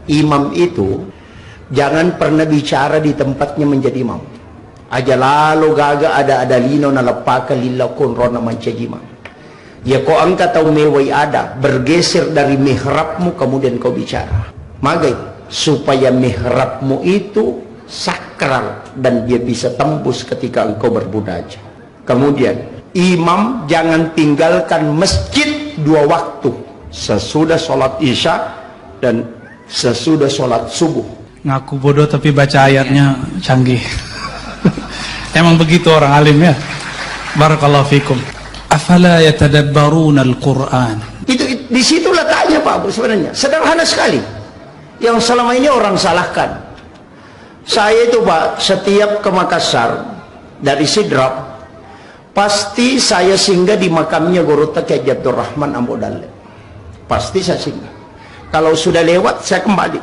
Imam itu jangan pernah bicara di tempatnya menjadi imam. Aja lalu gaga ada lino na lapaka lillakun rona mancajima. Ya kau angkat atau mewai ada bergeser dari mihrabmu kemudian kau bicara. Magai supaya mihrabmu itu sakral dan dia bisa tembus ketika engkau berbudaya. Kemudian imam jangan tinggalkan masjid 2 waktu, sesudah sholat isya dan sesudah sholat subuh. Ngaku bodoh tapi baca ayatnya canggih. Emang begitu orang alim ya. Barakallahu fikum. Afala yatadabbaruna al-Qur'an. Itu di situ letaknya Pak Bu sebenarnya. Sederhana sekali. Yang selama ini orang salahkan. Saya itu Pak, setiap ke Makassar dari Sidrap, pasti saya singgah di makamnya Guru Kiai Abdul Rahman Ambo Dalle. Pasti saya singgah. Kalau sudah lewat saya kembali.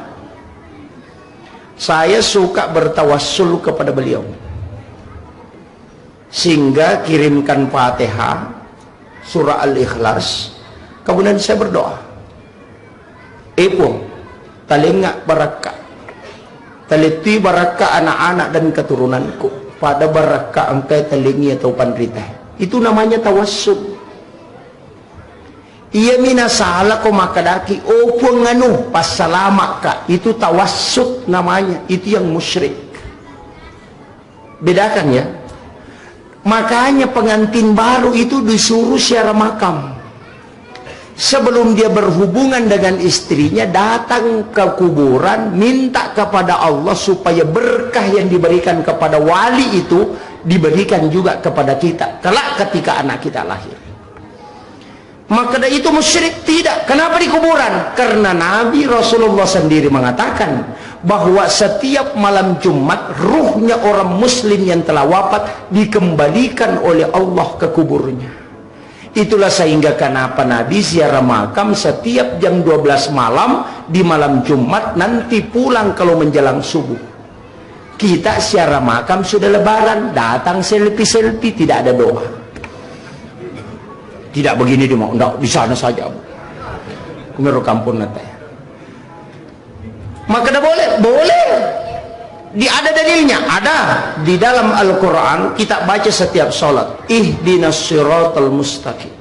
Saya suka bertawassul kepada beliau. Sehingga kirimkan Fatihah, surah Al-Ikhlas, kemudian saya berdoa. Epung, talingak barakah, taliti barakah anak-anak dan keturunanku, pada barakah angkai talingi atau pandrita. Itu namanya tawassul. Ia mina salah ko makadaki opung nganu pas salama ka, itu tawassut namanya, itu yang musyrik. Bedakan ya. Makanya pengantin baru itu disuruh ziarah makam. Sebelum dia berhubungan dengan istrinya, datang ke kuburan, minta kepada Allah supaya berkah yang diberikan kepada wali itu diberikan juga kepada kita kelak ketika anak kita lahir. Maka itu musyrik tidak. Kenapa di kuburan? Karena Nabi Rasulullah sendiri mengatakan bahwa setiap malam Jumat ruhnya orang muslim yang telah wafat dikembalikan oleh Allah ke kuburnya. Itulah sehingga kenapa Nabi ziarah makam setiap jam 12 malam di malam Jumat, nanti pulang kalau menjelang subuh. Kita ziarah makam sudah lebaran, datang selfie-selfie, tidak ada doa. Tidak begini dia mau, enggak, di sana saja. Kumiru kampung nanti. Maka dah boleh, boleh. Ada dalilnya, ada di dalam Al-Quran. Kita baca setiap sholat. Ihdinas siratal mustaqim,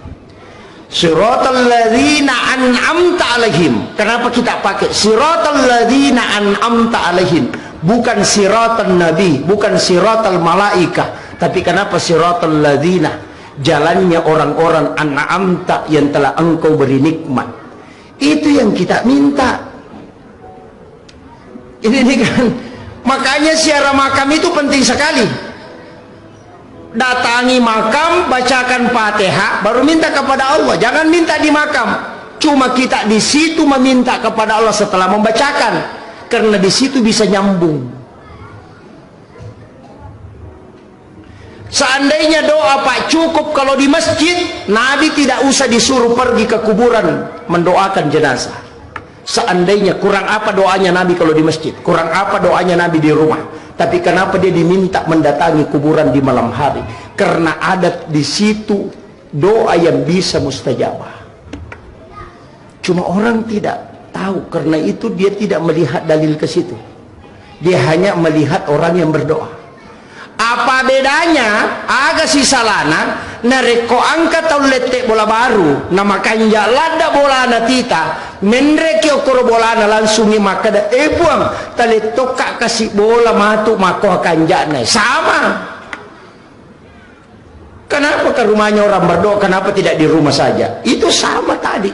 siratal ladzina an'amta alaihim. Kenapa kita pakai siratal ladzina an'amta alaihim, bukan siratal nabi, bukan siratal malaikah, tapi kenapa siratal ladzina? Jalannya orang-orang an'amta yang telah engkau beri nikmat. Itu yang kita minta. Ini kan, makanya ziarah makam itu penting sekali. Datangi makam, bacakan Fatihah, baru minta kepada Allah. Jangan minta di makam. Cuma kita di situ meminta kepada Allah setelah membacakan, karena di situ bisa nyambung. Seandainya doa Pak cukup kalau di masjid, Nabi tidak usah disuruh pergi ke kuburan mendoakan jenazah. Seandainya kurang apa doanya Nabi kalau di masjid, kurang apa doanya Nabi di rumah. Tapi kenapa dia diminta mendatangi kuburan di malam hari? Karena ada di situ doa yang bisa mustajabah. Cuma orang tidak tahu, karena itu dia tidak melihat dalil ke situ. Dia hanya melihat orang yang berdoa. Apa bedanya aga si salana nareko angkat tau letek bola baru nama kanja lada bola na tita menreki okoro bola na langsung maka da buang tali toka kasih bola matu mako kanja na sama. Kenapa ke rumahnya orang berdoa, kenapa tidak di rumah saja? Itu sama tadi.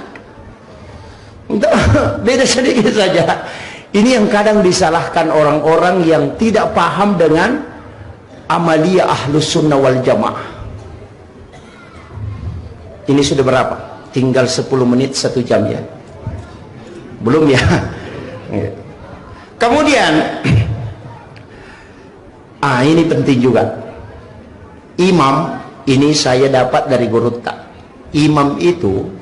Beda sedikit saja. Ini yang kadang disalahkan orang-orang yang tidak paham dengan amaliyah ahlus sunnah wal jamaah. Ini sudah berapa? Tinggal 10 menit 1 jam ya? Belum ya? Kemudian ini penting juga. Imam, ini saya dapat dari Guru Tak. Imam itu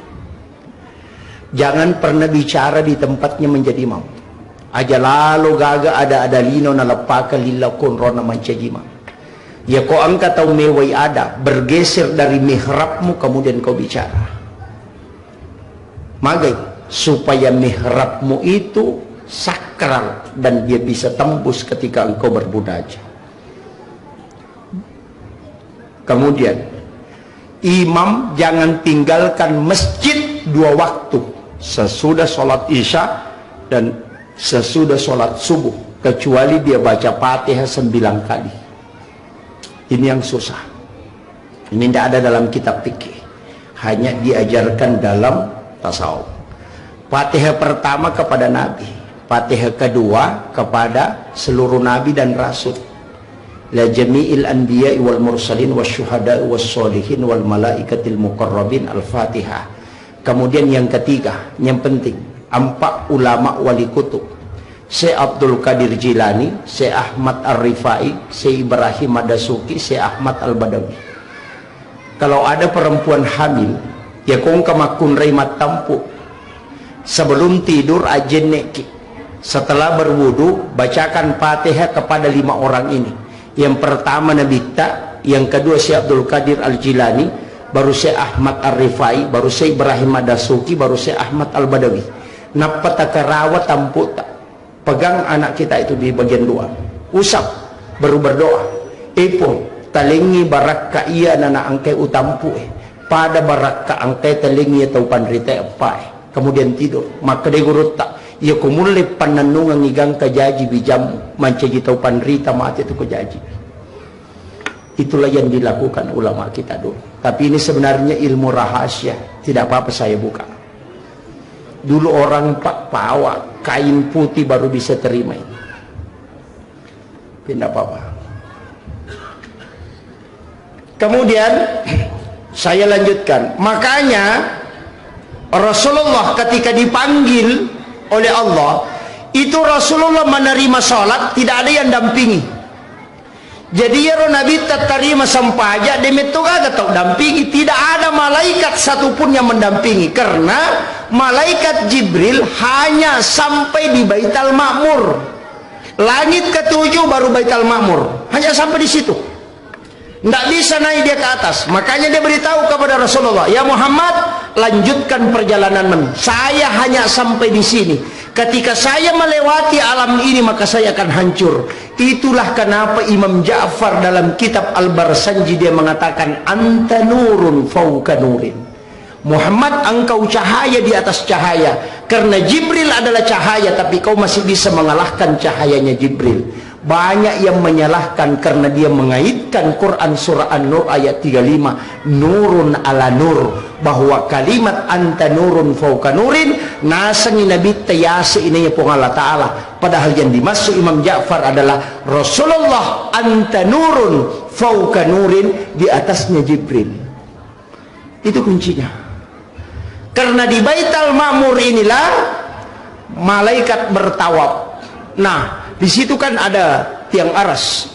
jangan pernah bicara di tempatnya menjadi imam. Aja lalu gaga ada lino na lapaka lillakun rona mancajima. Ya kau angkat atau mewai ada bergeser dari mihrabmu kemudian kau bicara. Magai supaya mihrabmu itu sakral, dan dia bisa tembus ketika engkau bermunajat. Kemudian imam jangan tinggalkan masjid 2 waktu, sesudah sholat isya dan sesudah sholat subuh, kecuali dia baca Fatihah 9 kali. Ini yang susah. Ini tidak ada dalam kitab fikih, hanya diajarkan dalam tasawuf. Fatihah pertama kepada Nabi, Fatihah kedua kepada seluruh Nabi dan Rasul. La jami'il anbiya'i wal mursalin wasyuhada'i wassolihin wal malaikatil muqarrabin al-Fatihah. Kemudian yang ketiga, yang penting, 4 ulama wali kutub, Syekh Abdul Qadir Jilani, Syekh Ahmad Ar-Rifai, Syekh Ibrahim Ad-Dasuki, Syekh Ahmad Al-Badawi. Kalau ada perempuan hamil, ya kong kamakun reimat tampu, sebelum tidur ajen neki, setelah berwudu bacakan Fatihah kepada 5 orang ini. Yang pertama Nabi Ta, yang kedua Syekh Abdul Qadir Al-Jilani, baru Syekh Ahmad Ar-Rifai, baru Syekh Ibrahim Ad-Dasuki, baru Syekh Ahmad Al-Badawi. Napata kerawat tampu tak, pegang anak kita itu di bagian luar, usap, baru berdoa. Ipun talingi barakka iya nana angke utampu pada barakka angke talingi atau panrita apa. Kemudian tidur, maka dia gurut tak, ia kumulai pananungan igang kajaji bijam mancaji tau panrita mati itu kajaji. Itulah yang dilakukan ulama kita dulu. Tapi ini sebenarnya ilmu rahasia, tidak apa-apa saya buka. Dulu orang pak pawa kain putih baru bisa terima ini. Tidak apa-apa. Kemudian saya lanjutkan. Makanya Rasulullah ketika dipanggil oleh Allah, itu Rasulullah menerima sholat, tidak ada yang dampingi. Jadi ya Nabi terima sampaja demetuga atau dampingi, tidak ada malaikat satupun yang mendampingi, karena malaikat Jibril hanya sampai di Baitul Ma'mur, langit ke-7 baru Baitul Ma'mur, hanya sampai di situ, tidak bisa naik dia ke atas. Makanya dia beritahu kepada Rasulullah, ya Muhammad, lanjutkan perjalananmu, saya hanya sampai di sini. Ketika saya melewati alam ini maka saya akan hancur. Itulah kenapa Imam Ja'far dalam kitab Al-Barsanji dia mengatakan, anta nurun fauka nurin. Muhammad, engkau cahaya di atas cahaya. Karena Jibril adalah cahaya, tapi kau masih bisa mengalahkan cahayanya Jibril. Banyak yang menyalahkan karena dia mengaitkan Quran surah An-Nur ayat 35, nurun ala nur, bahwa kalimat anta nurun fauka nurin nasangi Nabi tayasi ini pun Allah Ta'ala. Padahal yang dimaksud Imam Ja'far adalah Rasulullah anta nurun fauka nurin, di atasnya Jibril. Itu kuncinya. Karena di Baitul Ma'mur inilah malaikat bertawaf. Nah, di situ kan ada tiang aras.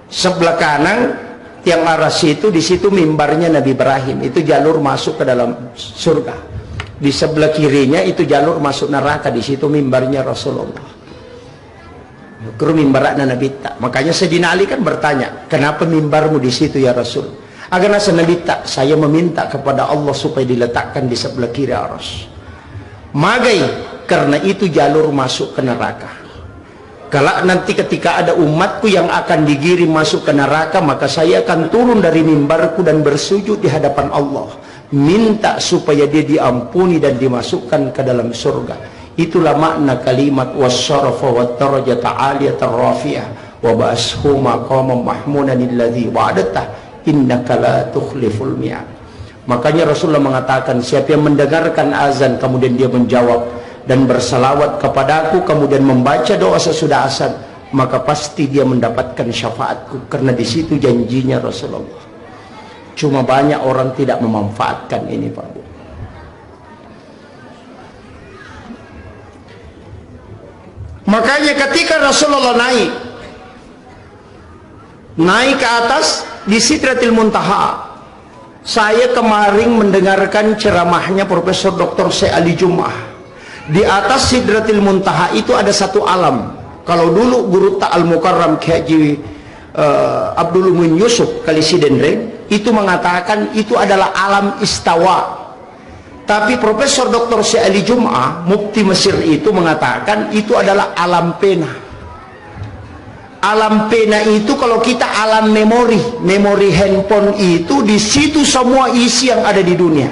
Sebelah kanan tiang aras itu, di situ mimbarnya Nabi Ibrahim. Itu jalur masuk ke dalam surga. Di sebelah kirinya itu jalur masuk neraka. Di situ mimbarnya Rasulullah. Kru mimbarakna Nabi tak. Makanya Sayyidina Ali kan bertanya, kenapa mimbarmu di situ ya Rasul? Agar nasa Nabi tak, saya meminta kepada Allah supaya diletakkan di sebelah kiri aras. Magai, karena itu jalur masuk ke neraka. Kalau nanti ketika ada umatku yang akan digiring masuk ke neraka, maka saya akan turun dari mimbarku dan bersujud di hadapan Allah, minta supaya dia diampuni dan dimasukkan ke dalam surga. Itulah makna kalimat wasyarafa wattarajata aliyata rafiyah wa ba'ashu maqamam mahmunan alladhi wa'adata innaka la tukhliful mi'ad. Makanya Rasulullah mengatakan, siapa yang mendengarkan azan kemudian dia menjawab dan bersalawat kepadaku, kemudian membaca doa sesudah azan, maka pasti dia mendapatkan syafaatku. Karena di situ janjinya Rasulullah. Cuma banyak orang tidak memanfaatkan ini, Pak Bu. Makanya ketika Rasulullah naik ke atas di Sidratil Muntaha, saya kemarin mendengarkan ceramahnya Profesor Dr. Syekh Ali Jum'ah. Di atas Sidratil Muntaha itu ada satu alam. Kalau dulu Guru Ta'al Mukarram Haji Abdul Muin Yusuf Kalisidendreng itu mengatakan itu adalah alam istawa. Tapi Profesor Dr. Syekh Ali Jum'ah, mufti Mesir itu mengatakan itu adalah alam pena. Alam pena itu kalau kita alam memori handphone itu di situ semua isi yang ada di dunia.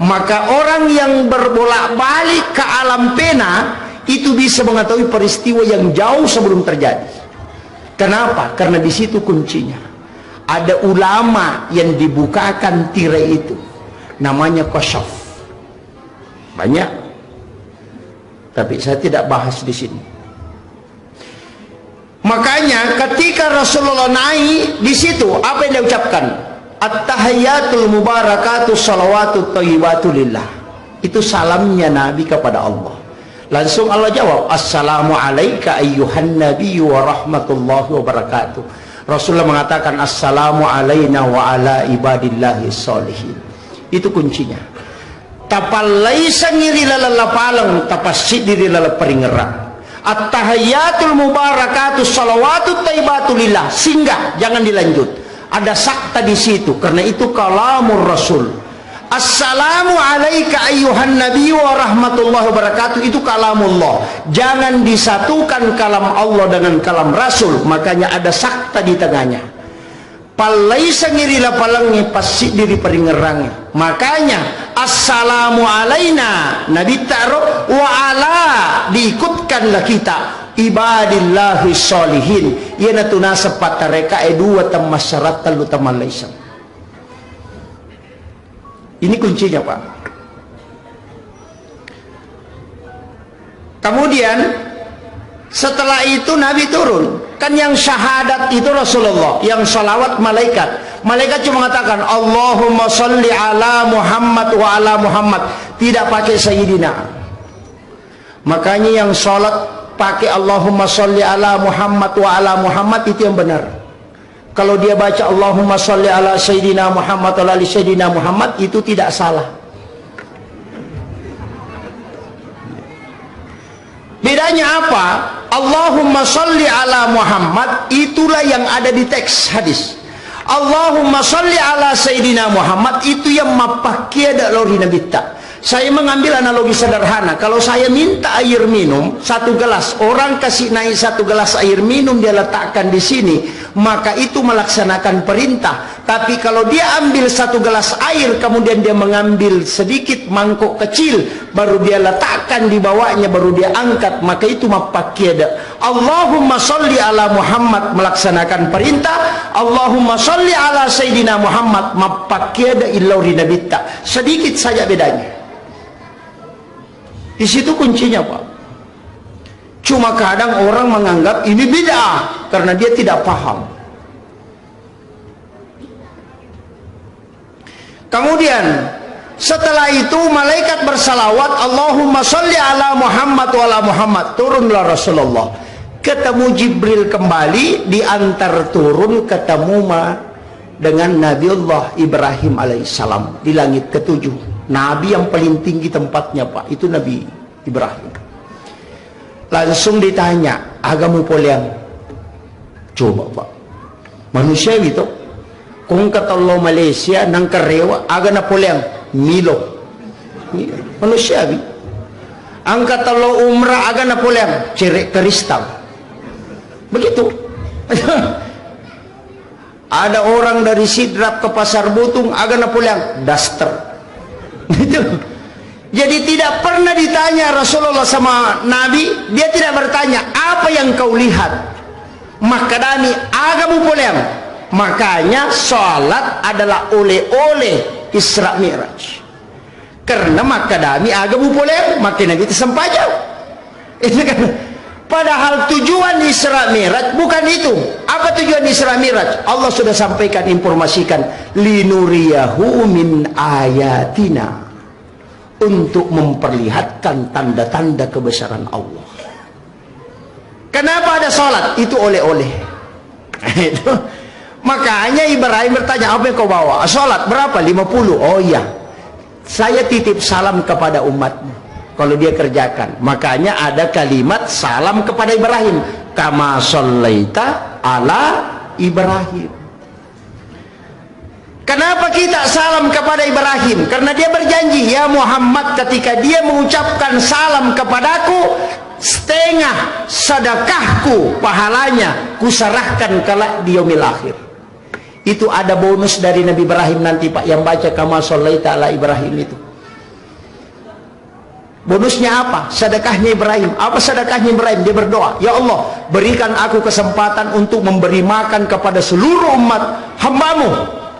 Maka orang yang berbolak-balik ke alam pena itu bisa mengetahui peristiwa yang jauh sebelum terjadi. Kenapa? Karena di situ kuncinya. Ada ulama yang dibukakan tirai itu, namanya Qasyaf. Banyak, tapi saya tidak bahas di sini. Makanya ketika Rasulullah naik di situ, apa yang dia ucapkan? At-tahiyyatul mubarakatus salawatut thayyibatu lillah. Itu salamnya Nabi kepada Allah. Langsung Allah jawab, Assalamu alayka ayyuhan nabiyyu wa rahmatullahi wa barakatuh. Rasulullah mengatakan Assalamu alayna wa ala ibadillahi sholihin. Itu kuncinya. Tapalaisa ngiri lalapalang tapasid diri lalaparingerang. At-tahiyyatul mubarakatus salawatut thayyibatu lillah. Singgah, jangan dilanjut. Ada sakta di situ karena itu kalamur Rasul. Assalamu alayka ayyuhan nabiyyu wa rahmatullahi wabarakatuh, itu kalamullah. Jangan disatukan kalam Allah dengan kalam Rasul, makanya ada sakta di tengahnya. Palaisa ngirila palangnya pasti diri peringerangnya. Makanya assalamu alaina Nabi taruh wa ala diikutkanlah kita ibadillahi sholihin. Yana tunasa patareka edua tamasyarat talu tamalaisam. Ini kuncinya, Pak. Kemudian setelah itu Nabi turun. Kan yang syahadat itu Rasulullah, yang salawat malaikat. Malaikat cuma mengatakan Allahumma sholli ala Muhammad wa ala Muhammad, tidak pakai Sayyidina. Makanya yang salat pakai Allahumma sholli ala Muhammad wa ala Muhammad itu yang benar. Kalau dia baca Allahumma sholli ala Sayyidina Muhammad wa ala Sayyidina Muhammad, itu tidak salah. Bedanya apa? Allahumma sholli ala Muhammad itulah yang ada di teks hadis. Allahumma sholli ala Sayyidina Muhammad itu yang mapakia dak lori nabi tak. Saya mengambil analogi sederhana. Kalau saya minta air minum satu gelas, orang kasih naik satu gelas air minum dia letakkan di sini, maka itu melaksanakan perintah. Tapi kalau dia ambil satu gelas air kemudian dia mengambil sedikit mangkuk kecil, baru dia letakkan di bawahnya, baru dia angkat, maka itu mapakiada. Allahumma sholli ala Muhammad melaksanakan perintah, Allahumma sholli ala Sayyidina Muhammad mapakiada illauri nabitta. Sedikit saja bedanya. Di situ kuncinya, Pak. Cuma kadang orang menganggap ini bid'ah karena dia tidak paham. Kemudian setelah itu malaikat bersalawat Allahumma sholli ala Muhammad wa ala Muhammad. Turunlah Rasulullah. Ketemu Jibril kembali, diantar turun ketemu dengan Nabiullah Ibrahim alaihissalam di langit ketujuh. Nabi yang paling tinggi tempatnya, Pak, itu Nabi Ibrahim. Langsung ditanya, agamu poliang? Coba, Pak, manusia itu kung katalo Malaysia nang karewa aga na poliang Milo manusia bi ang katalo umrah aga na poliang cerek kristal begitu. Ada orang dari Sidrap ke Pasar Butung aga na poliang daster gitu. Jadi tidak pernah ditanya Rasulullah sama Nabi, dia tidak bertanya apa yang kau lihat, maka dani agamu poliang. Makanya sholat adalah oleh-oleh Isra Mi'raj. Karena makadami agamu boleh, makin Nabi itu sempajau. Itu kan. Padahal tujuan Isra Mi'raj bukan itu. Apa tujuan Isra Mi'raj? Allah sudah sampaikan, informasikan, linuriyahu min ayatina, untuk memperlihatkan tanda-tanda kebesaran Allah. Kenapa ada sholat? Itu oleh-oleh. Itu. Makanya Ibrahim bertanya, apa yang kau bawa? Sholat berapa? 50. Oh iya, saya titip salam kepada umatmu kalau dia kerjakan. Makanya ada kalimat salam kepada Ibrahim, kama shallaita ala Ibrahim. Kenapa kita salam kepada Ibrahim? Karena dia berjanji, ya Muhammad, ketika dia mengucapkan salam kepadaku, setengah sedekahku pahalanya kuserahkan kelak di yaumil akhir. Itu ada bonus dari Nabi Ibrahim nanti Pak, yang baca kama shallaita ala Ibrahim itu. Bonusnya apa? Sedekahnya Ibrahim. Apa sedekahnya Ibrahim? Dia berdoa, ya Allah, berikan aku kesempatan untuk memberi makan kepada seluruh umat hambamu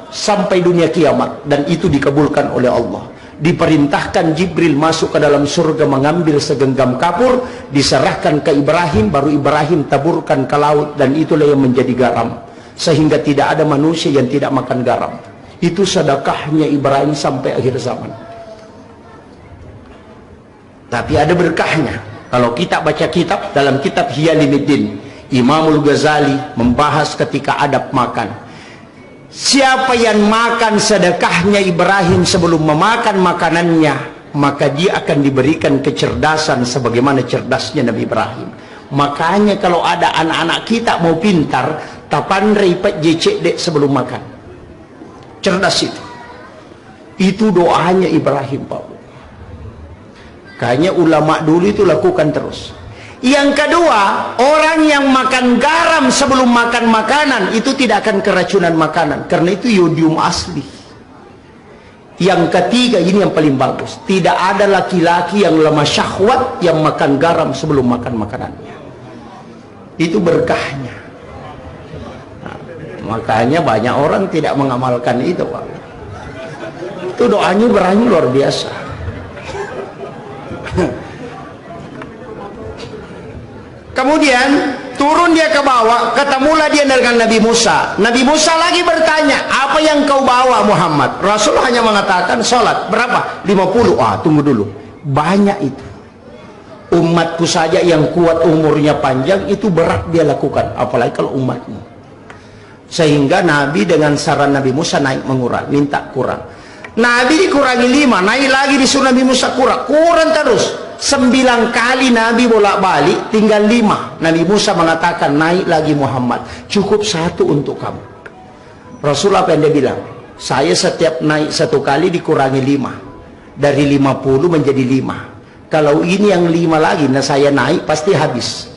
sampai dunia kiamat. Dan itu dikabulkan oleh Allah. Diperintahkan Jibril masuk ke dalam surga mengambil segenggam kapur, diserahkan ke Ibrahim, baru Ibrahim taburkan ke laut, dan itulah yang menjadi garam, sehingga tidak ada manusia yang tidak makan garam. Itu sedekahnya Ibrahim sampai akhir zaman. Tapi ada berkahnya. Kalau kita baca kitab, dalam kitab Hiyalimuddin, Imamul Ghazali membahas ketika adab makan. Siapa yang makan sedekahnya Ibrahim sebelum memakan makanannya, maka dia akan diberikan kecerdasan sebagaimana cerdasnya Nabi Ibrahim. Makanya kalau ada anak-anak kita mau pintar, tapandre ipat jecek dek sebelum makan. Cerdas itu. Itu doanya Ibrahim, Pak. Kayaknya ulama dulu itu lakukan terus. Yang kedua, orang yang makan garam sebelum makan makanan itu tidak akan keracunan makanan, karena itu yodium asli. Yang ketiga, ini yang paling bagus, tidak ada laki-laki yang lemah syahwat yang makan garam sebelum makan makanannya. Itu berkahnya. Nah, makanya banyak orang tidak mengamalkan itu, Pak. Itu doanya Ibrahim luar biasa. Kemudian turun dia ke bawah, ketemulah dia dengan Nabi Musa. Nabi Musa lagi bertanya, apa yang kau bawa Muhammad? Rasul hanya mengatakan sholat. Berapa? 50. Tunggu dulu, banyak itu. Umatku saja yang kuat umurnya panjang, itu berat dia lakukan, apalagi kalau umatmu. Sehingga Nabi dengan saran Nabi Musa naik mengurang, minta kurang. Nabi dikurangi 5, naik lagi disuruh Nabi Musa kurang terus. 9 kali Nabi bolak-balik, tinggal 5. Nabi Musa mengatakan, naik lagi Muhammad, cukup 1 untuk kamu. Rasulullah apa yang dia bilang? Saya setiap naik 1 kali dikurangi 5. Dari 50 menjadi 5. Kalau ini yang 5 lagi, nah saya naik pasti habis.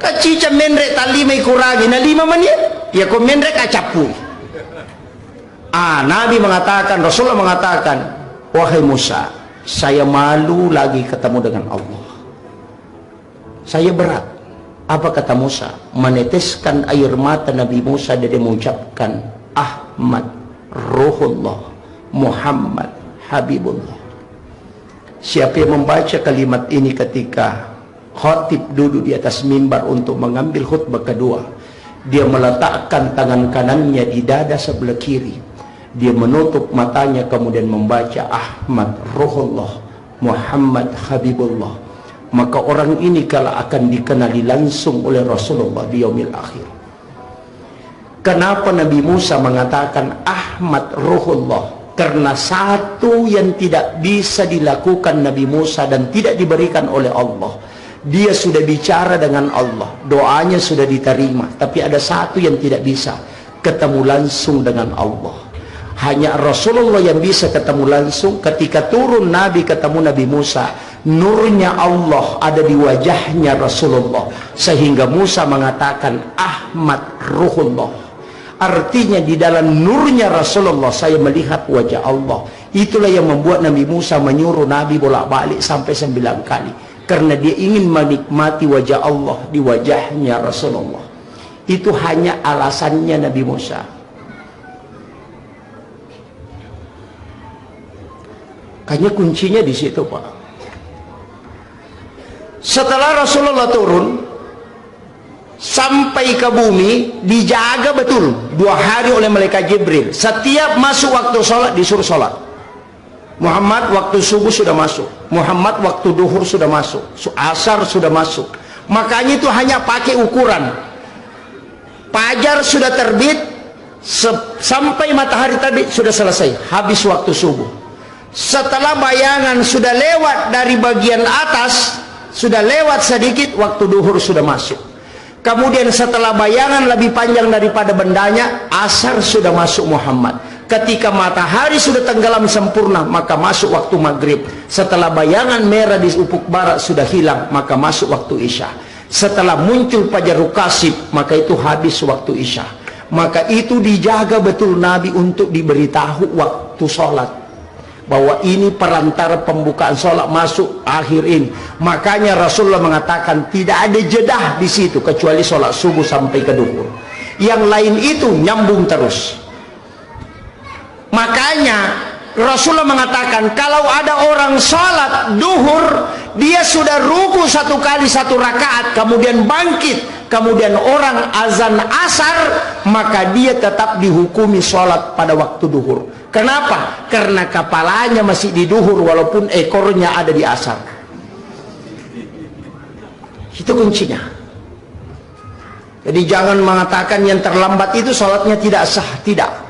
Kacica menrek tak 5 kurangi, nah 5 menit, ya kau menrek acapu. Nabi mengatakan, Rasulullah mengatakan, wahai Musa, saya malu lagi ketemu dengan Allah. Saya berat. Apa kata Musa? Meneteskan air mata Nabi Musa dan dia mengucapkan, Ahmad Ruhullah, Muhammad Habibullah. Siapa yang membaca kalimat ini ketika khatib duduk di atas mimbar untuk mengambil khutbah kedua, dia meletakkan tangan kanannya di dada sebelah kiri, dia menutup matanya, kemudian membaca Ahmad Ruhullah, Muhammad Habibullah, maka orang ini kala akan dikenali langsung oleh Rasulullah di yaumil akhir. Kenapa Nabi Musa mengatakan Ahmad Ruhullah? Karena satu yang tidak bisa dilakukan Nabi Musa dan tidak diberikan oleh Allah, dia sudah bicara dengan Allah, doanya sudah diterima, tapi ada satu yang tidak bisa, ketemu langsung dengan Allah. Hanya Rasulullah yang bisa ketemu langsung. Ketika turun Nabi ketemu Nabi Musa, nurnya Allah ada di wajahnya Rasulullah, sehingga Musa mengatakan Ahmad Ruhullah. Artinya di dalam nurnya Rasulullah saya melihat wajah Allah. Itulah yang membuat Nabi Musa menyuruh Nabi bolak-balik sampai 9 kali, karena dia ingin menikmati wajah Allah di wajahnya Rasulullah. Itu hanya alasannya Nabi Musa. Kayaknya kuncinya di situ, Pak. Setelah Rasulullah turun sampai ke bumi, dijaga betul 2 hari oleh malaikat Jibril. Setiap masuk waktu sholat disuruh sholat. Muhammad waktu subuh sudah masuk, Muhammad waktu duhur sudah masuk, asar sudah masuk. Makanya itu hanya pakai ukuran. Fajar sudah terbit, sampai matahari terbit sudah selesai, habis waktu subuh. Setelah bayangan sudah lewat dari bagian atas, sudah lewat sedikit, waktu duhur sudah masuk. Kemudian setelah bayangan lebih panjang daripada bendanya, asar sudah masuk Muhammad. Ketika matahari sudah tenggelam sempurna, maka masuk waktu maghrib. Setelah bayangan merah di ufuk barat sudah hilang, maka masuk waktu isya. Setelah muncul fajar kasib, maka itu habis waktu isya. Maka itu dijaga betul Nabi untuk diberitahu waktu sholat, bahwa ini perantara pembukaan sholat masuk akhir ini. Makanya Rasulullah mengatakan tidak ada jedah di situ kecuali sholat subuh sampai ke duhur. Yang lain itu nyambung terus. Makanya Rasulullah mengatakan kalau ada orang sholat duhur, dia sudah ruku 1 kali 1 rakaat, kemudian bangkit, kemudian orang azan asar, maka dia tetap dihukumi sholat pada waktu duhur. Kenapa? Karena kepalanya masih di duhur walaupun ekornya ada di asar. Itu kuncinya. Jadi jangan mengatakan yang terlambat itu sholatnya tidak sah. Tidak.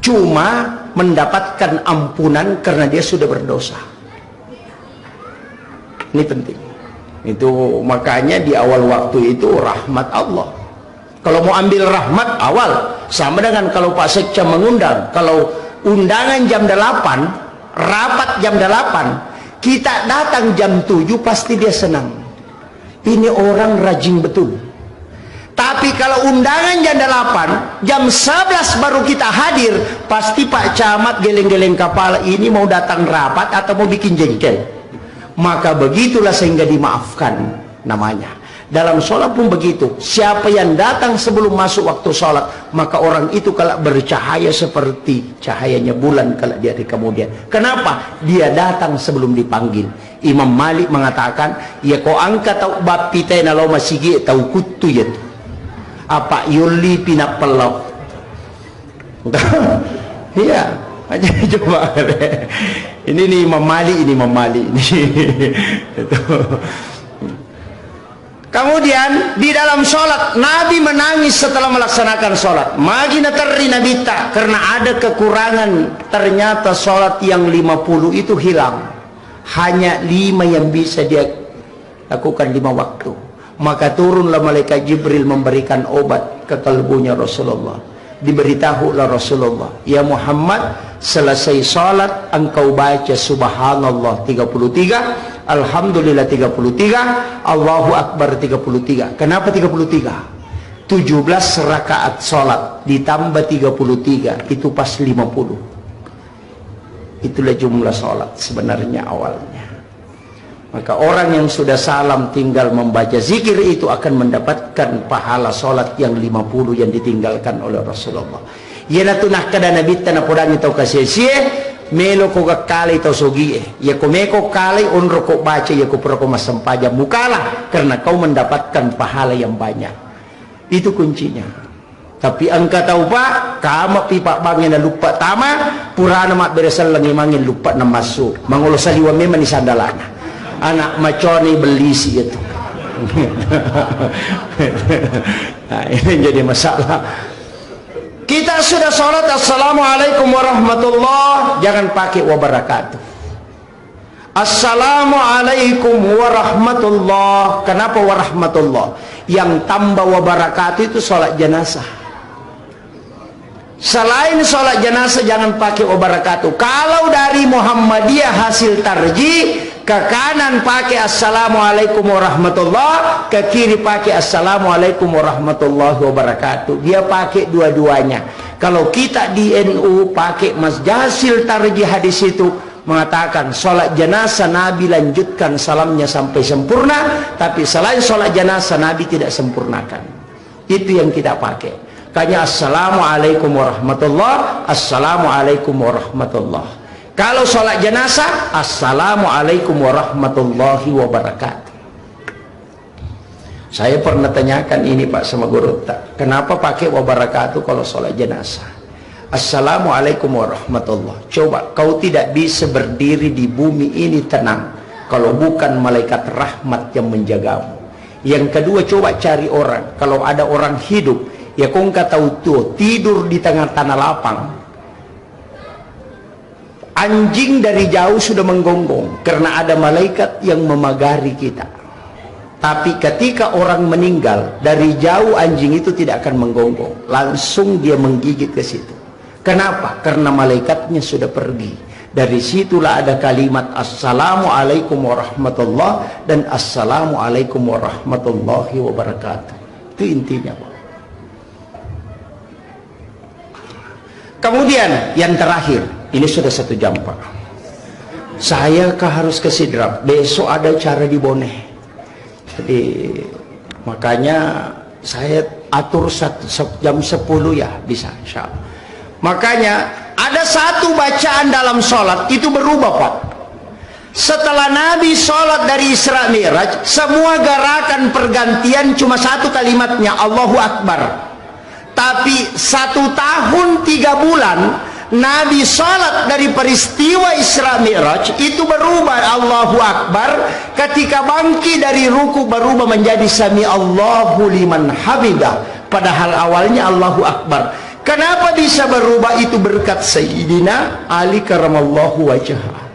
Cuma mendapatkan ampunan karena dia sudah berdosa. Ini penting. Itu makanya di awal waktu itu rahmat Allah. Kalau mau ambil rahmat awal, sama dengan kalau Pak Sekca mengundang. Kalau undangan jam 8, rapat jam 8, kita datang jam 7, pasti dia senang. Ini orang rajin betul. Tapi kalau undangan jam 8, jam 11 baru kita hadir, pasti Pak Camat geleng-geleng kepala, ini mau datang rapat atau mau bikin jengkel. Maka begitulah sehingga dimaafkan namanya. Dalam sholat pun begitu. Siapa yang datang sebelum masuk waktu sholat, maka orang itu kalau bercahaya seperti cahayanya bulan kalau dia di kemudian. Kenapa? Dia datang sebelum dipanggil. Imam Malik mengatakan, ya kau angkat tau bapite na lo masigi tau kutu ya. Apa yuli pinak pelau. Iya, aja coba. Ini nih Imam Malik, ini Imam Malik ini. Kemudian di dalam sholat Nabi menangis setelah melaksanakan sholat. Magina terri nabita, karena ada kekurangan. Ternyata sholat yang 50 itu hilang. Hanya 5 yang bisa dia lakukan 5 waktu. Maka turunlah malaikat Jibril memberikan obat ke kalbunya Rasulullah. Diberitahulah Rasulullah, ya Muhammad, selesai salat engkau baca subhanallah 33, alhamdulillah 33, Allahu akbar 33. Kenapa 33? 17 rakaat salat ditambah 33 itu pas 50. Itulah jumlah salat sebenarnya awalnya. Maka orang yang sudah salam tinggal membaca zikir itu akan mendapatkan pahala solat yang 50 yang ditinggalkan oleh Rasulullah. Yana tunah kada nabi tanah podang itu kasih melo ko kali itu sogi ya ko meko kali onro ko baca ya ko pro ko masampaja mukalah karena kau mendapatkan pahala yang banyak. Itu kuncinya. Tapi engkau tahu pak, kamu pipa bangin na lupa tama, purana mak beresal langi mangin lupa na masuk. Mangulo saliwa memang di sandalanya. Anak maconi belisi itu. Nah, ini jadi masalah. Kita sudah sholat assalamualaikum warahmatullah, jangan pakai wabarakatuh. Assalamualaikum warahmatullah. Kenapa warahmatullah? Yang tambah wabarakatuh itu sholat jenazah. Selain sholat jenazah jangan pakai wabarakatuh. Kalau dari Muhammadiyah hasil tarjih, ke kanan pakai assalamualaikum warahmatullah, ke kiri pakai assalamualaikum warahmatullahi wabarakatuh. Dia pakai dua-duanya. Kalau kita di NU pakai masjasil tarjih hadis itu mengatakan sholat jenazah Nabi lanjutkan salamnya sampai sempurna, tapi selain sholat jenazah Nabi tidak sempurnakan. Itu yang kita pakai. Kayaknya assalamualaikum warahmatullah, assalamualaikum warahmatullah. Kalau sholat jenazah, assalamualaikum warahmatullahi wabarakatuh. Saya pernah tanyakan ini Pak sama guru, kenapa pakai wabarakatuh kalau sholat jenazah? Assalamualaikum warahmatullah. Coba kau tidak bisa berdiri di bumi ini tenang kalau bukan malaikat rahmat yang menjagamu. Yang kedua, coba cari orang. Kalau ada orang hidup, ya kau nggak tahu tuh tidur di tengah tanah lapang. Anjing dari jauh sudah menggonggong karena ada malaikat yang memagari kita. Tapi ketika orang meninggal, dari jauh anjing itu tidak akan menggonggong, langsung dia menggigit ke situ. Kenapa? Karena malaikatnya sudah pergi. Dari situlah ada kalimat Assalamualaikum warahmatullahi dan Assalamualaikum warahmatullahi wabarakatuh. Itu intinya, Pak. Kemudian yang terakhir, ini sudah 1 jam, Pak. Saya harus ke Sidrap. Besok ada acara di Boneh. Jadi makanya saya atur jam 10 ya, bisa, insya Allah. Makanya ada satu bacaan dalam sholat itu berubah, Pak. Setelah Nabi sholat dari Isra Mi'raj, semua gerakan pergantian cuma satu kalimatnya, Allahu Akbar. Tapi 1 tahun 3 bulan Nabi sholat dari peristiwa Isra Mi'raj itu berubah Allahu Akbar. Ketika bangkit dari ruku berubah menjadi Sami Allahu liman hamidah. Padahal awalnya Allahu Akbar. Kenapa bisa berubah? Itu berkat Sayyidina Ali karamallahu wajhah.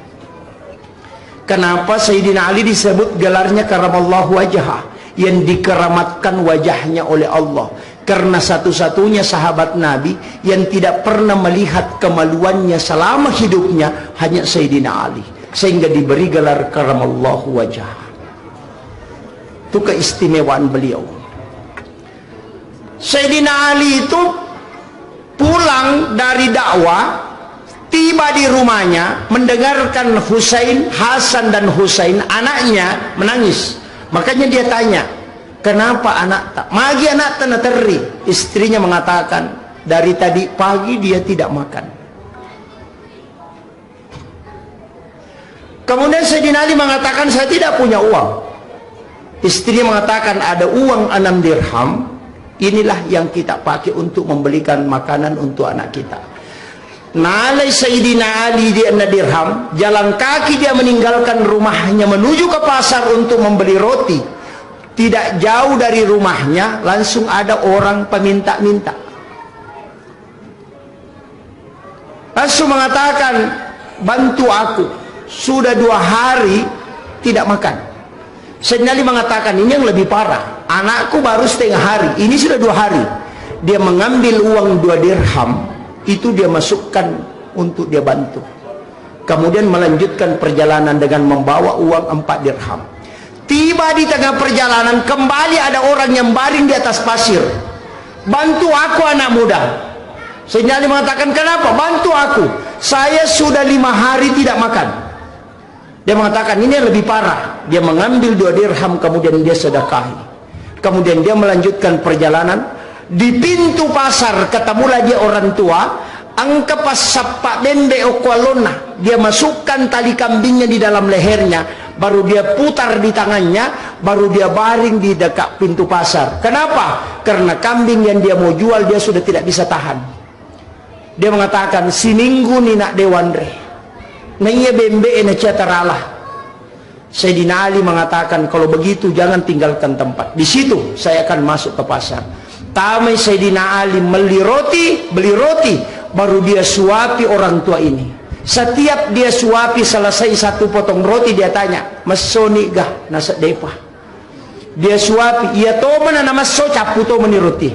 Kenapa Sayyidina Ali disebut gelarnya karamallahu wajhah, yang dikeramatkan wajahnya oleh Allah? Karena satu-satunya sahabat Nabi yang tidak pernah melihat kemaluannya selama hidupnya hanya Sayyidina Ali, sehingga diberi gelar karamallahu wajhah. Itu keistimewaan beliau. Sayyidina Ali itu pulang dari dakwah, tiba di rumahnya, mendengarkan Hasan dan Husain anaknya menangis. Makanya dia tanya, kenapa anak tak? Magi anak tak teri. Istrinya mengatakan, dari tadi pagi dia tidak makan. Kemudian Sayyidina Ali mengatakan, saya tidak punya uang. Istrinya mengatakan, ada uang 6 dirham. Inilah yang kita pakai untuk membelikan makanan untuk anak kita. Nalai Sayyidina Ali di 6 dirham, jalan kaki dia meninggalkan rumahnya menuju ke pasar untuk membeli roti. Tidak jauh dari rumahnya langsung ada orang peminta-minta. Langsung mengatakan, bantu aku, sudah 2 hari tidak makan. Sayyidina Ali mengatakan, ini yang lebih parah, anakku baru setengah hari, ini sudah 2 hari. Dia mengambil uang 2 dirham, itu dia masukkan untuk dia bantu. Kemudian melanjutkan perjalanan dengan membawa uang 4 dirham. Tiba di tengah perjalanan, kembali ada orang yang baring di atas pasir. Bantu aku anak muda. Sayyidina Ali mengatakan, kenapa? Bantu aku, saya sudah 5 hari tidak makan. Dia mengatakan, ini yang lebih parah. Dia mengambil 2 dirham, kemudian dia sedekahi. Kemudian dia melanjutkan perjalanan. Di pintu pasar ketemulah dia orang tua. Angka pas sapak bembe okwalona. Dia masukkan tali kambingnya di dalam lehernya. Baru dia putar di tangannya. Baru dia baring di dekat pintu pasar. Kenapa? Karena kambing yang dia mau jual dia sudah tidak bisa tahan. Dia mengatakan, siminggu ni nak dewandre. Naiya bembe na cataralah. Sayyidina Ali mengatakan, kalau begitu jangan tinggalkan tempat. Di situ saya akan masuk ke pasar. Tamai Sayyidina Ali beli roti, baru dia suapi orang tua ini. Setiap dia suapi selesai 1 potong roti, dia tanya, masoni gah nasa depa. Dia suapi, iya to mana nama so capu to meni roti.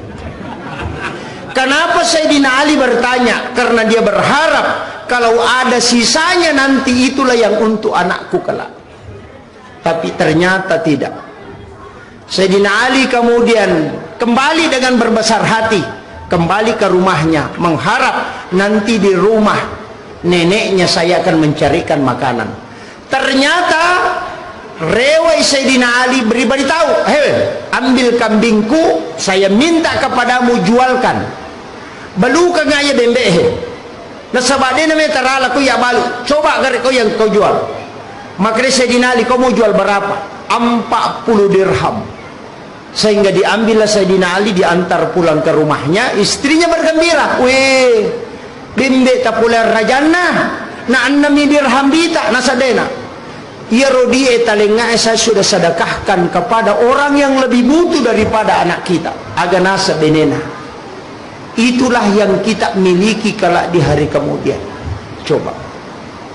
Kenapa Sayyidina Ali bertanya? Karena dia berharap kalau ada sisanya nanti itulah yang untuk anakku kelak. Tapi ternyata tidak. Sayyidina Ali kemudian kembali dengan berbesar hati, kembali ke rumahnya, mengharap nanti di rumah neneknya saya akan mencarikan makanan. Ternyata rewai Sayyidina Ali beritahu, hei, ambil kambingku, saya minta kepadamu jualkan. Balu ka ngaya bembe he. Nasabade na may tarala ko ya balu. Coba gari ko yang kau jual. Maka Sayyidina Ali, kau mau jual berapa? 40 dirham. Sehingga diambillah Sayyidina Ali, diantar pulang ke rumahnya. Istrinya bergembira. Weh, bimbe tapular rajana. Na 6 dirham bita nasadena. Ya rodie talenga saya sudah sedekahkan kepada orang yang lebih butuh daripada anak kita. Aganasa benena. Itulah yang kita miliki kelak di hari kemudian. Coba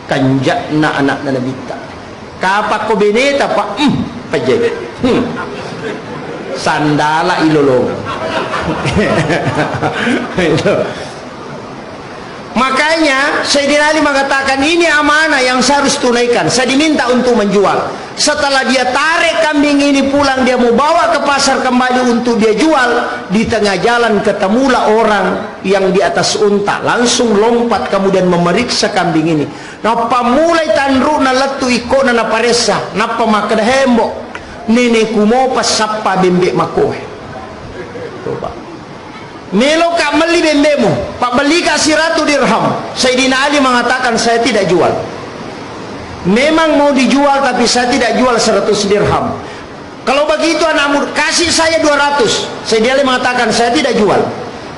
kanjakna anak Nabi ta. Kapak ko beneta pa, pejek. Sandala ilolong. Makanya Sayyidina Ali mengatakan ini amanah yang saya harus tunaikan. Saya diminta untuk menjual. Setelah dia tarik kambing ini pulang, dia mau bawa ke pasar kembali untuk dia jual. Di tengah jalan ketemulah orang yang di atas unta, langsung lompat kemudian memeriksa kambing ini. Napa mulai tandru na letu iko na naparesa, napa makada hembo nene kumo pas sappa bembe makohe. Coba Melo kak meli bembemu, pak beli kasih 100 dirham. Sayyidina Ali mengatakan saya tidak jual. Memang mau dijual tapi saya tidak jual 100 dirham. Kalau begitu anakmu kasih saya 200. Sayyidina Ali mengatakan saya tidak jual.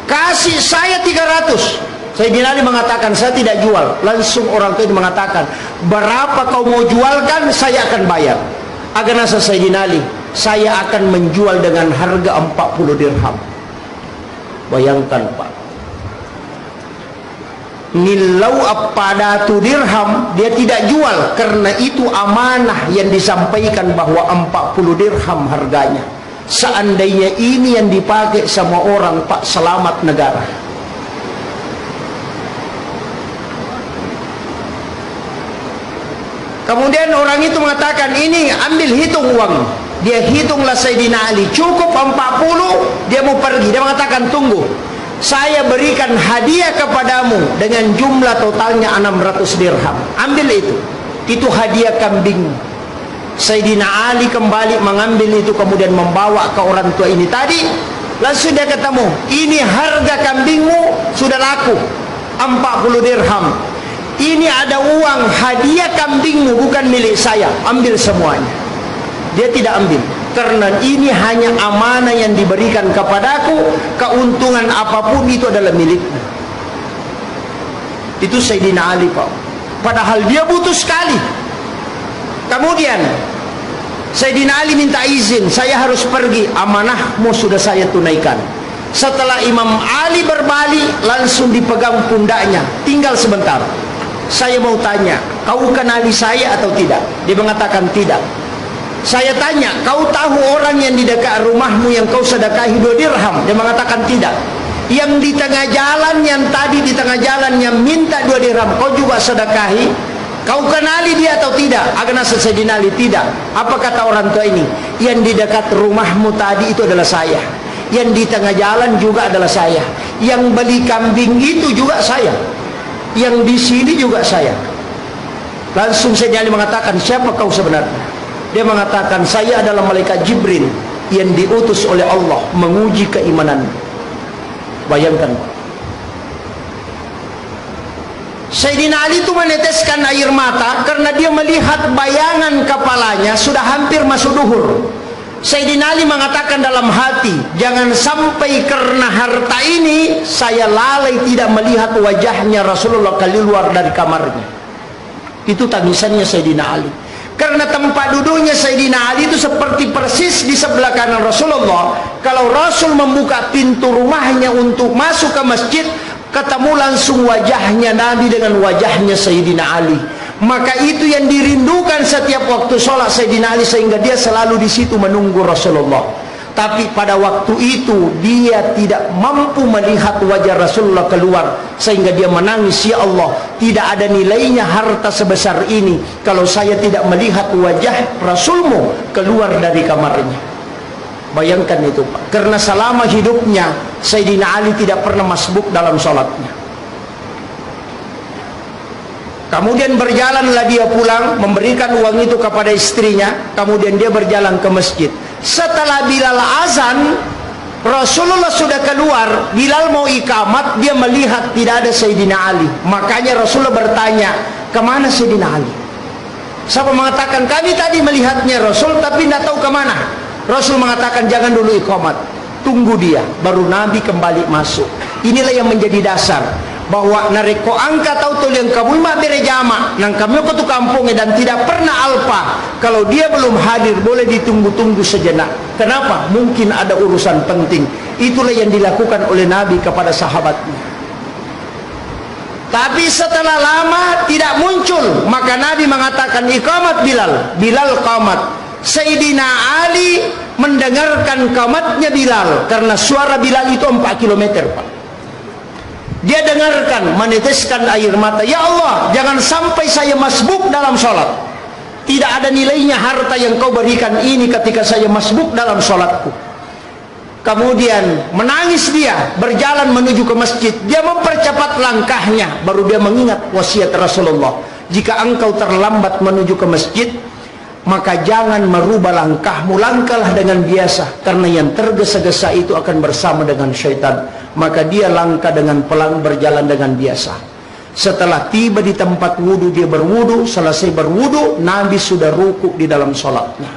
Kasih saya 300. Sayyidina Ali mengatakan saya tidak jual. Langsung orang tua itu mengatakan, berapa kau mau jualkan saya akan bayar. Agar nasa Sayyidina Ali, saya akan menjual dengan harga 40 dirham. Bayangkan Pak, nilau apadatu dirham dia tidak jual karena itu amanah yang disampaikan bahwa 40 dirham harganya. Seandainya ini yang dipakai sama orang Pak, selamat negara. Kemudian orang itu mengatakan, ini ambil hitung uang. Dia hitunglah Sayyidina Ali, cukup 40, dia mau pergi. Dia mengatakan, tunggu, saya berikan hadiah kepadamu dengan jumlah totalnya 600 dirham. Ambil itu hadiah kambing. Sayyidina Ali kembali mengambil itu, kemudian membawa ke orang tua ini tadi. Langsung dia ketemu, ini harga kambingmu sudah laku 40 dirham. Ini ada uang hadiah kambingmu, bukan milik saya, ambil semuanya. Dia tidak ambil karena ini hanya amanah yang diberikan kepadaku. Keuntungan apapun itu adalah miliknya. Itu Sayyidina Ali Pak. Padahal dia butuh sekali. Kemudian Sayyidina Ali minta izin, saya harus pergi, amanahmu sudah saya tunaikan. Setelah Imam Ali berbalik, langsung dipegang pundaknya, tinggal sebentar, saya mau tanya, kau kenali saya atau tidak? Dia mengatakan tidak. Saya tanya, kau tahu orang yang di dekat rumahmu yang kau sedekahi 2 dirham? Dia mengatakan tidak. Yang di tengah jalan, yang tadi di tengah jalan yang minta 2 dirham, kau juga sedekahi? Kau kenali dia atau tidak? Agak Sayyidina Ali tidak. Apa kata orang tua ini? Yang di dekat rumahmu tadi itu adalah saya. Yang di tengah jalan juga adalah saya. Yang beli kambing itu juga saya. Yang di sini juga saya. Langsung Sayyidina Ali mengatakan, siapa kau sebenarnya? Dia mengatakan, saya adalah malaikat Jibril yang diutus oleh Allah menguji keimanan. Bayangkan. Sayyidina Ali itu meneteskan air mata karena dia melihat bayangan kepalanya sudah hampir masuk duhur. Sayyidina Ali mengatakan dalam hati, jangan sampai karena harta ini saya lalai tidak melihat wajahnya Rasulullah keluar dari kamarnya. Itu tangisannya Sayyidina Ali. Karena tempat duduknya Sayyidina Ali itu seperti persis di sebelah kanan Rasulullah. Kalau Rasul membuka pintu rumahnya untuk masuk ke masjid, ketemu langsung wajahnya Nabi dengan wajahnya Sayyidina Ali. Maka itu yang dirindukan setiap waktu sholat Sayyidina Ali, sehingga dia selalu di situ menunggu Rasulullah. Tapi pada waktu itu dia tidak mampu melihat wajah Rasulullah keluar, sehingga dia menangis, ya Allah, tidak ada nilainya harta sebesar ini kalau saya tidak melihat wajah Rasulmu keluar dari kamarnya. Bayangkan itu Pak. Karena selama hidupnya Sayyidina Ali tidak pernah masbuk dalam sholatnya. Kemudian berjalanlah dia pulang, memberikan uang itu kepada istrinya. Kemudian dia berjalan ke masjid. Setelah Bilal azan, Rasulullah sudah keluar. Bilal mau ikamat, dia melihat tidak ada Sayyidina Ali. Makanya Rasulullah bertanya, kemana Sayyidina Ali? Siapa mengatakan, kami tadi melihatnya Rasul tapi tidak tahu kemana. Rasul mengatakan, jangan dulu ikamat, tunggu dia, baru Nabi kembali masuk. Inilah yang menjadi dasar bahwa nareko angka tahu tol yang kamu mak berjama nang kami ke tu kampungnya dan tidak pernah alpa. Kalau dia belum hadir boleh ditunggu-tunggu sejenak. Kenapa? Mungkin ada urusan penting. Itulah yang dilakukan oleh Nabi kepada sahabatnya. Tapi setelah lama tidak muncul, maka Nabi mengatakan iqamat Bilal. Bilal qamat. Sayyidina Ali mendengarkan qamatnya Bilal, karena suara Bilal itu 4 kilometer, Pak. Dia dengarkan, meneteskan air mata. Ya Allah, jangan sampai saya masbuk dalam sholat. Tidak ada nilainya harta yang kau berikan ini ketika saya masbuk dalam sholatku. Kemudian menangis dia, berjalan menuju ke masjid. Dia mempercepat langkahnya, baru dia mengingat wasiat Rasulullah. Jika engkau terlambat menuju ke masjid, maka jangan merubah langkahmu, langkahlah dengan biasa, karena yang tergesa-gesa itu akan bersama dengan syaitan. Maka dia langkah dengan pelan, berjalan dengan biasa. Setelah tiba di tempat wudu, dia berwudu. Selesai berwudu, Nabi sudah ruku di dalam sholatnya.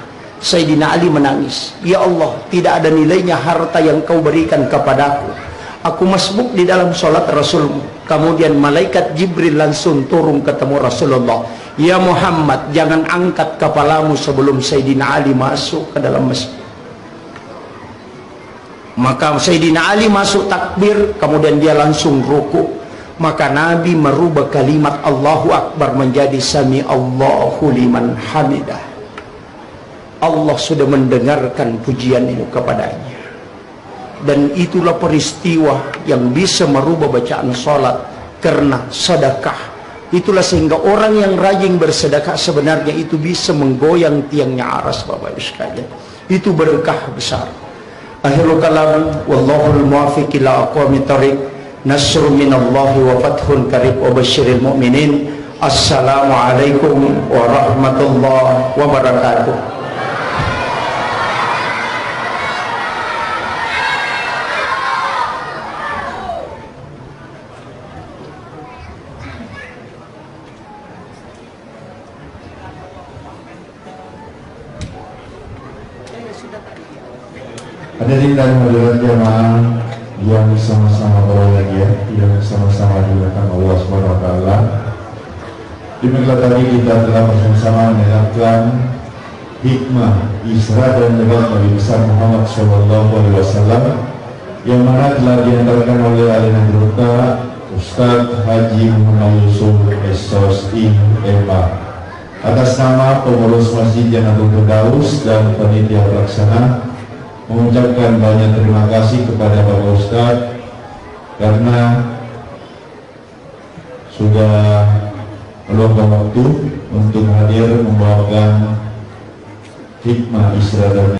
Sayyidina Ali menangis, ya Allah, tidak ada nilainya harta yang kau berikan kepadaku. Aku masbuk di dalam sholat Rasulmu. Kemudian malaikat Jibril langsung turun ketemu Rasulullah. Ya Muhammad, jangan angkat kepalamu sebelum Sayyidina Ali masuk ke dalam masjid. Maka Sayyidina Ali masuk takbir, kemudian dia langsung ruku. Maka Nabi merubah kalimat Allahu Akbar menjadi Sami Allahu liman hamidah. Allah sudah mendengarkan pujian itu kepadanya. Dan itulah peristiwa yang bisa merubah bacaan sholat karena sedekah. Itulah sehingga orang yang rajin bersedekah sebenarnya itu bisa menggoyang tiangnya aras, Bapak Ibu sekalian. Itu berkah besar. Akhirul kalam, wallahul muwaffiq ila aqwamit thoriq. Nasrun minallahi wa fathun qarib wa basyiril mu'minin. Assalamualaikum warahmatullahi wabarakatuh. Hadirin dan hadirat jamaah yang sama-sama berbahagia, yang sama-sama dimuliakan Allah Subhanahu wa taala. Demikian tadi kita telah bersama-sama mendengarkan hikmah Isra dan Mi'raj Nabi besar Muhammad sallallahu alaihi wasallam yang mana telah diantarkan oleh Alina Druta Ustaz Haji Muhammad Yusuf Esos IMA atas nama pengurus Masjid Jannatul Firdaus dan panitia pelaksana, mengucapkan banyak terima kasih kepada Bapak Ustadz karena sudah meluangkan waktu untuk hadir membawakan hikmah Isra dan